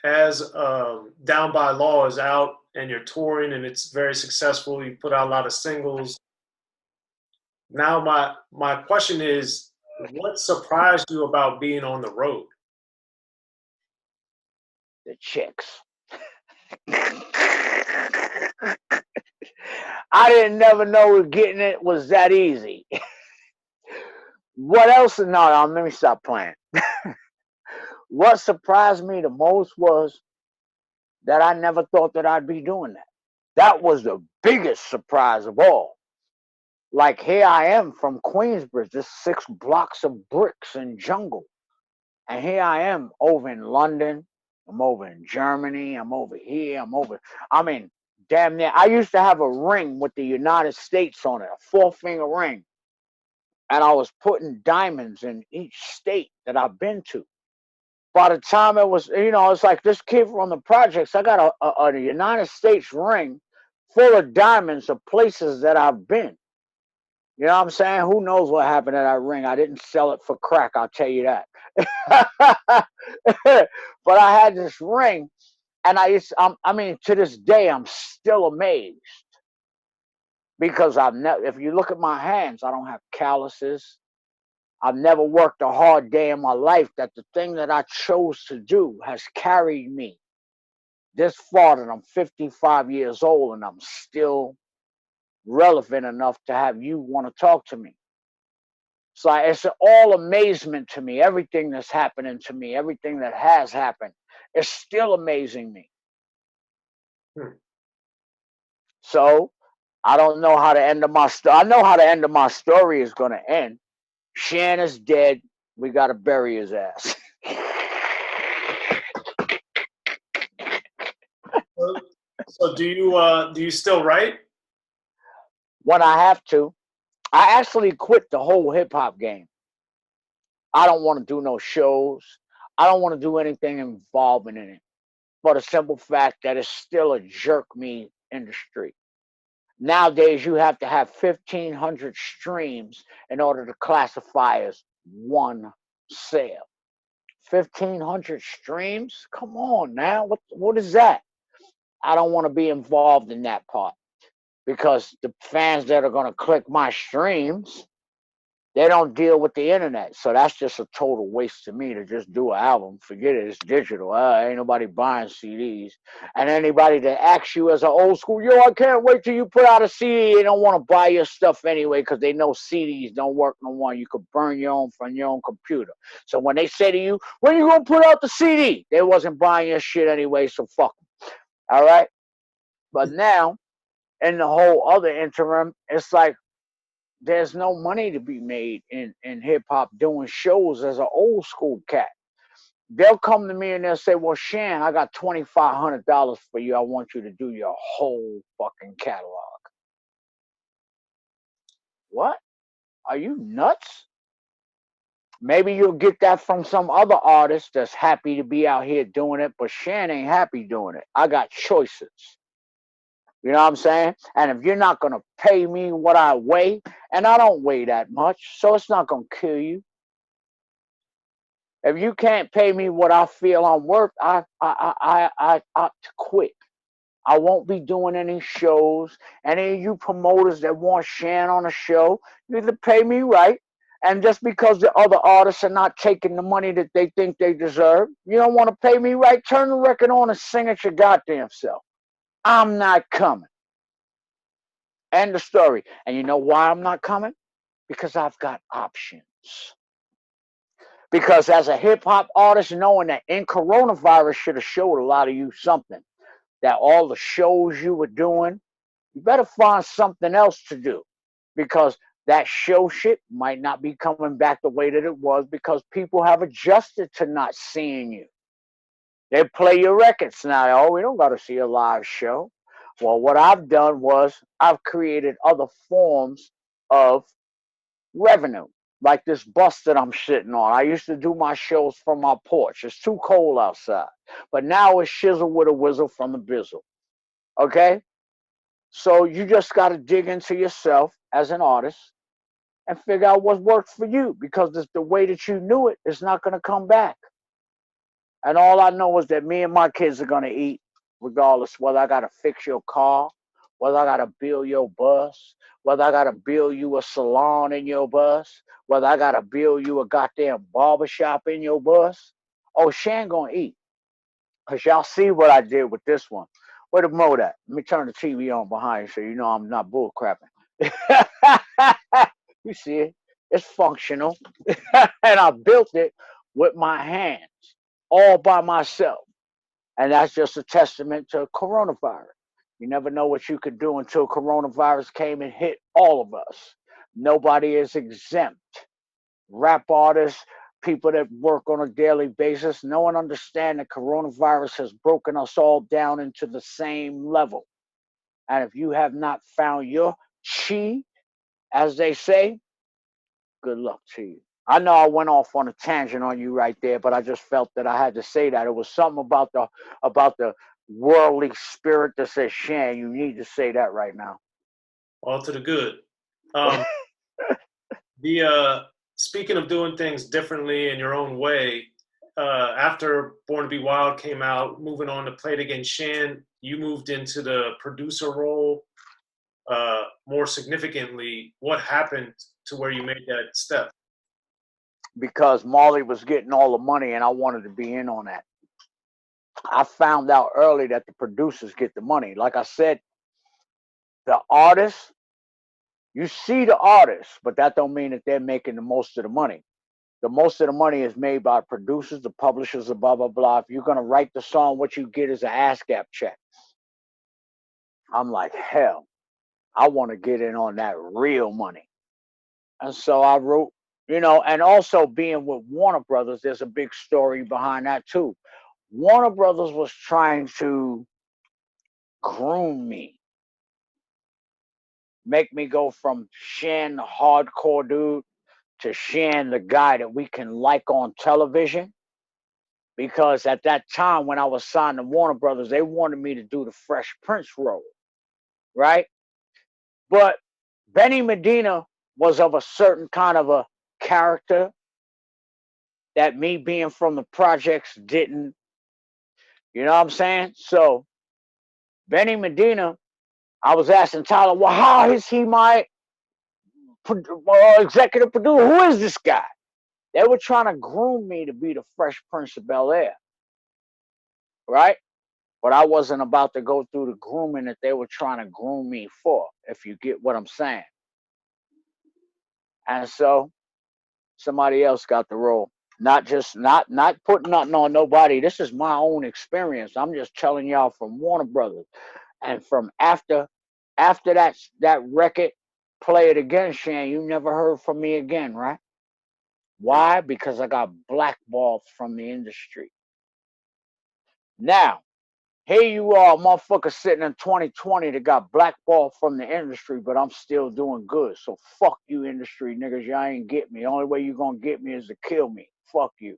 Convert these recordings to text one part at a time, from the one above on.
As Down by Law is out and you're touring and it's very successful, you put out a lot of singles. Now my question is, what surprised you about being on the road? The chicks. I didn't never know getting it was that easy. What else? No, let me stop playing. What surprised me the most was that I never thought that I'd be doing that. That was the biggest surprise of all. Like, here I am from Queensbridge, just 6 blocks of bricks and jungle. And here I am over in London. I'm over in Germany. I'm over here. I mean, damn near. I used to have a ring with the United States on it, a 4-finger ring. And I was putting diamonds in each state that I've been to. By the time it was, it's like this kid from the projects, I got a United States ring full of diamonds of places that I've been. You know what I'm saying? Who knows what happened to that ring? I didn't sell it for crack, I'll tell you that. But I had this ring, and I mean, to this day, I'm still amazed. Because if you look at my hands, I don't have calluses. I've never worked a hard day in my life. That the thing that I chose to do has carried me this far, that I'm 55 years old and I'm still relevant enough to have you want to talk to me. So it's all amazement to me. Everything that's happening to me, everything that has happened, is still amazing me. So I don't know how the end of my story. I know how the end of my story is going to end. Shan is dead. We got to bury his ass. So do you still write? When I have to. I actually quit the whole hip hop game. I don't want to do no shows. I don't want to do anything involving in it. For the simple fact that it's still a jerk me industry. Nowadays, you have to have 1,500 streams in order to classify as one sale. 1,500 streams? Come on now. What is that? I don't want to be involved in that part, because the fans that are going to click my streams, they don't deal with the internet. So that's just a total waste to me to just do an album. Forget it. It's digital. Ain't nobody buying CDs. And anybody that asks you as an old school, yo, I can't wait till you put out a CD. They don't want to buy your stuff anyway, because they know CDs don't work no more. You could burn your own from your own computer. So when they say to you, when you going to put out the CD? They wasn't buying your shit anyway, so fuck them. All right? But now, in the whole other interim, it's like, there's no money to be made in hip hop doing shows as an old school cat. They'll come to me and they'll say, well, Shan, I got $2,500 for you. I want you to do your whole fucking catalog. What? Are you nuts? Maybe you'll get that from some other artist that's happy to be out here doing it, but Shan ain't happy doing it. I got choices. You know what I'm saying? And if you're not going to pay me what I weigh, and I don't weigh that much, so it's not going to kill you. If you can't pay me what I feel I'm worth, I ought to quit. I won't be doing any shows. Any of you promoters that want Shan on a show, you either pay me right, and just because the other artists are not taking the money that they think they deserve, you don't want to pay me right, turn the record on and sing it your goddamn self. I'm not coming. End of story. And you know why I'm not coming? Because I've got options. Because as a hip hop artist, knowing that in coronavirus should have showed a lot of you something, that all the shows you were doing, you better find something else to do. Because that show shit might not be coming back the way that it was, because people have adjusted to not seeing you. They play your records now. Oh, we don't got to see a live show. Well, what I've done was I've created other forms of revenue, like this bus that I'm sitting on. I used to do my shows from my porch. It's too cold outside. But now it's shizzle with a whizzle from the bizzle. Okay? So you just got to dig into yourself as an artist and figure out what works for you, because it's the way that you knew it is not going to come back. And all I know is that me and my kids are going to eat, regardless whether I got to fix your car, whether I got to build your bus, whether I got to build you a salon in your bus, whether I got to build you a goddamn barbershop in your bus. Oh, Shan going to eat. Because y'all see what I did with this one. Where the remote at? Let me turn the TV on behind you so you know I'm not bull crapping. You see it? It's functional. And I built it with my hands, all by myself. And that's just a testament to coronavirus. You never know what you could do until coronavirus came and hit all of us. Nobody is exempt. Rap artists, people that work on a daily basis, no one understands that coronavirus has broken us all down into the same level. And if you have not found your chi, as they say, good luck to you. I know I went off on a tangent on you right there, but I just felt that I had to say that. It was something about the worldly spirit that says, Shan, you need to say that right now. All to the good. The speaking of doing things differently in your own way, after Born to Be Wild came out, moving on to Play It Again Shan, you moved into the producer role more significantly. What happened to where you made that step? Because Marley was getting all the money and I wanted to be in on that. I found out early that the producers get the money. Like I said, the artists, you see the artists, but that don't mean that they're making the most of the money. The most of the money is made by producers, the publishers, and blah, blah, blah. If you're going to write the song, what you get is an ASCAP check. I'm like, hell, I want to get in on that real money. And so I wrote, and also being with Warner Brothers, there's a big story behind that too. Warner Brothers was trying to groom me, make me go from Shan, the hardcore dude, to Shan, the guy that we can like on television. Because at that time when I was signed to Warner Brothers, they wanted me to do the Fresh Prince role, right? But Benny Medina was of a certain kind of a character that me being from the projects didn't, you know what I'm saying? So Benny Medina, I was asking Tyler, well, how is he my executive producer? Who is this guy? They were trying to groom me to be the Fresh Prince of Bel-Air, right? But I wasn't about to go through the grooming that they were trying to groom me for, if you get what I'm saying. And so somebody else got the role. Not putting nothing on nobody. This is my own experience. I'm just telling y'all from Warner Brothers. And from after that record, Play It Again, Shan, you never heard from me again, right? Why? Because I got blackballed from the industry. Now, here you are, motherfucker, sitting in 2020 that got blackballed from the industry, but I'm still doing good. So fuck you, industry niggas. Y'all ain't get me. The only way you gonna get me is to kill me. Fuck you.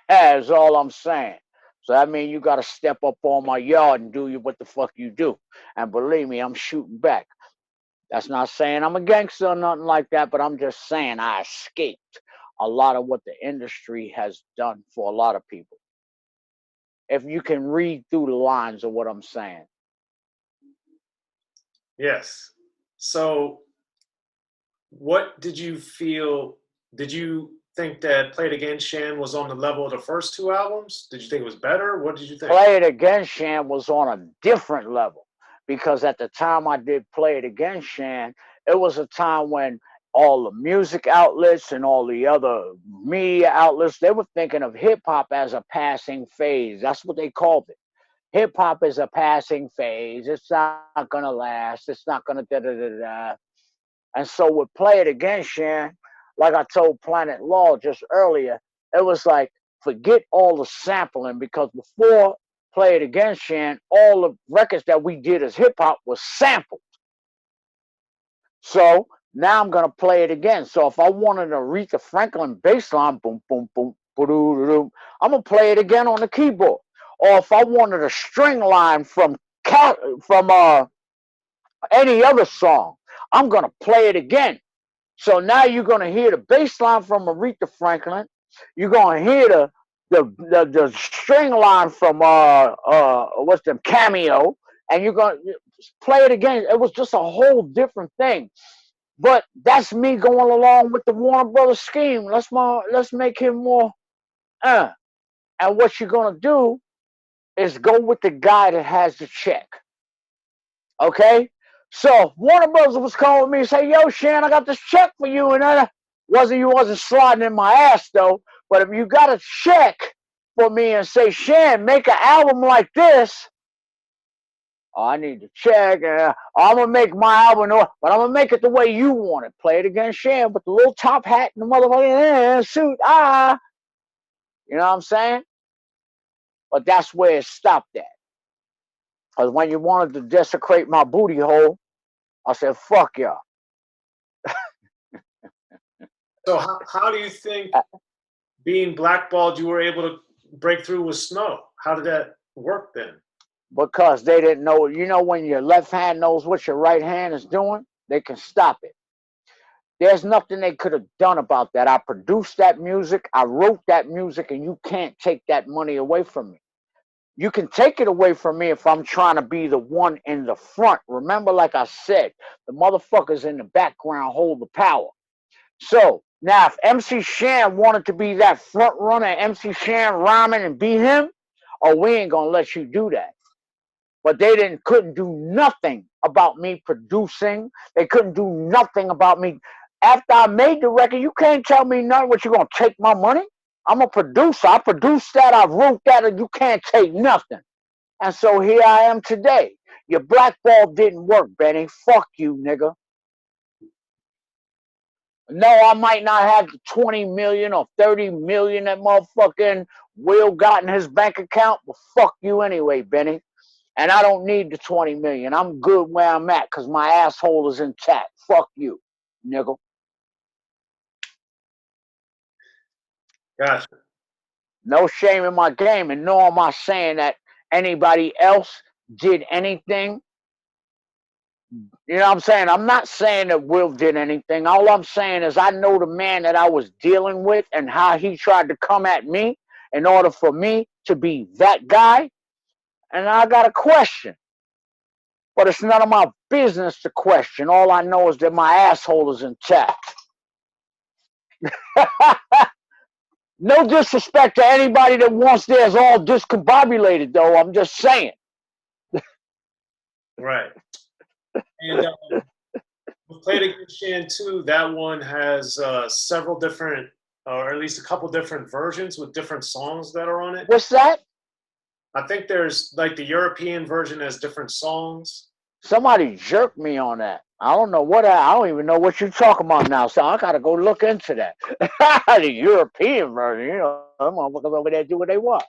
That's all I'm saying. So that means you gotta step up on my yard and do what the fuck you do. And believe me, I'm shooting back. That's not saying I'm a gangster or nothing like that, but I'm just saying I escaped a lot of what the industry has done for a lot of people. If you can read through the lines of what I'm saying. Yes. So what did you feel? Did you think that Play It Again Shan was on the level of the first two albums? Did you think it was better? What did you think? Play It Again Shan was on a different level, because at the time I did Play It Again Shan, it was a time when all the music outlets and all the other media outlets, they were thinking of hip hop as a passing phase. That's what they called it. Hip hop is a passing phase. It's not gonna last. It's not gonna da da da da. And so with Play It Again, Shan, like I told Planet Law just earlier, it was like, forget all the sampling, because before Play It Again, Shan, all the records that we did as hip hop was sampled. So now I'm gonna play it again. So if I wanted an Aretha Franklin bass line, boom, boom, boom, boom, I'm gonna play it again on the keyboard. Or if I wanted a string line from any other song, I'm going to play it again. So now you're going to hear the bass line from Aretha Franklin. You're going to hear the string line from what's the Cameo, and you're going to play it again. It was just a whole different thing. But that's me going along with the Warner Brothers scheme. Let's make him more. And what you're going to do is go with the guy that has the check. Okay? So Warner Brothers was calling me and say, yo, Shan, I got this check for you. And you wasn't sliding in my ass, though. But if you got a check for me and say, Shan, make an album like this, I need to check. I'm going to make my album, but I'm going to make it the way you want it. Play it again, Shan, with the little top hat and the motherfucking suit. You know what I'm saying? But that's where it stopped at. Because when you wanted to desecrate my booty hole, I said, fuck y'all. So how do you think being blackballed, you were able to break through with Snow? How did that work then? Because they didn't know. You know, when your left hand knows what your right hand is doing, they can stop it. There's nothing they could have done about that. I produced that music. I wrote that music, and you can't take that money away from me. You can take it away from me if I'm trying to be the one in the front. Remember, like I said, the motherfuckers in the background hold the power. So now if MC Shan wanted to be that front runner, MC Shan rhyming and be him, we ain't gonna let you do that. But they couldn't do nothing about me producing. They couldn't do nothing about me. After I made the record, you can't tell me nothing. What, you gonna take my money? I'm a producer. I produced that. I wrote that, and you can't take nothing. And so here I am today. Your Blackballed didn't work, Benny. Fuck you, nigga. No, I might not have the 20 million or 30 million that motherfucking Will got in his bank account, but fuck you anyway, Benny. And I don't need the 20 million. I'm good where I'm at because my asshole is intact. Fuck you, nigga. Gotcha. No shame in my game, and nor am I saying that anybody else did anything. You know what I'm saying? I'm not saying that Will did anything. All I'm saying is I know the man that I was dealing with and how he tried to come at me in order for me to be that guy. And I got a question. But it's none of my business to question. All I know is that my asshole is intact. No disrespect to anybody that wants theirs all discombobulated, though. I'm just saying. Right. And we played against Shan too. That one has several different, or at least a couple different versions with different songs that are on it. What's that? I think there's like the European version has different songs. Somebody jerked me on that. I don't know what I don't even know what you're talking about now, so I gotta go look into that. The European version, you know, them motherfuckers over there do what they want.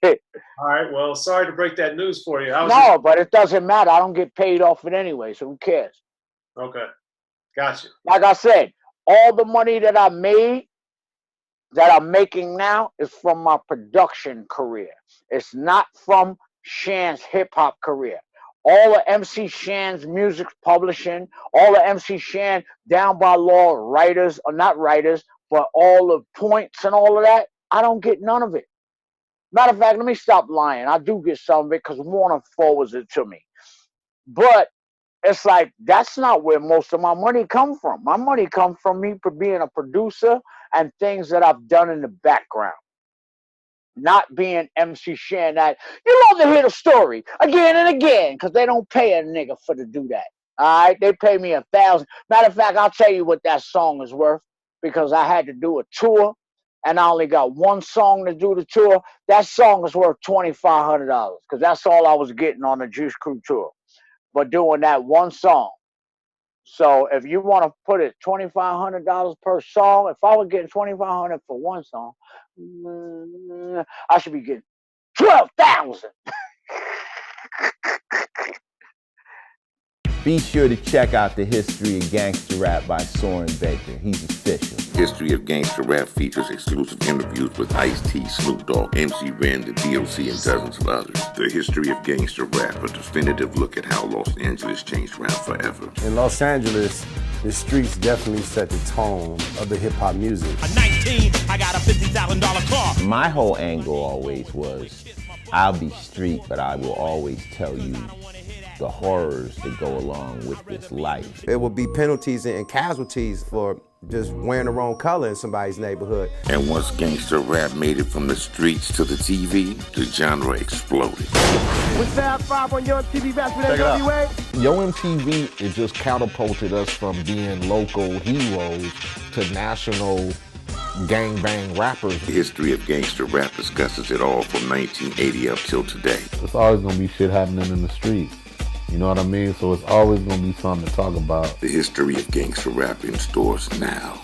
All right, well, sorry to break that news for you. No, but it doesn't matter. I don't get paid off it anyway, so who cares? Okay, gotcha. Like I said, all the money that I made, that I'm making now, is from my production career. It's not from Shan's hip hop career. All of MC Shan's music publishing, all of MC Shan Down by Law writers, or not writers, but all the points and all of that, I don't get none of it. Matter of fact, let me stop lying. I do get some of it because Warner forwards it to me. But it's like, that's not where most of my money come from. My money comes from me for being a producer and things that I've done in the background. Not being MC Shan. That you love to hear the story again and again because they don't pay a nigga for to do that. All right, they pay me $1,000. Matter of fact, I'll tell you what that song is worth because I had to do a tour and I only got one song to do the tour. That song is worth $2,500 because that's all I was getting on the Juice Crew tour. But doing that one song. So if you want to put it $2,500 per song, if I was getting $2,500 for one song, I should be getting 12,000. Be sure to check out the history of gangster rap by Soren Baker. He's official. History of Gangster Rap features exclusive interviews with Ice-T, Snoop Dogg, MC Ren, the D.O.C, and dozens of others. The History of Gangster Rap, a definitive look at how Los Angeles changed rap forever. In Los Angeles, the streets definitely set the tone of the hip-hop music. At 19, I got a $50,000 car. My whole angle always was, I'll be street, but I will always tell you the horrors that go along with this life. It would be penalties and casualties for just wearing the wrong color in somebody's neighborhood. And once gangster rap made it from the streets to the TV, the genre exploded. With Fab 5 on Yo MTV Raps with NWA. Yo MTV, it just catapulted us from being local heroes to national gangbang rappers. The History of Gangster Rap discusses it all from 1980 up till today. It's always gonna be shit happening in the streets. You know what I mean? So it's always gonna be something to talk about. The History of Gangster Rap in stores now.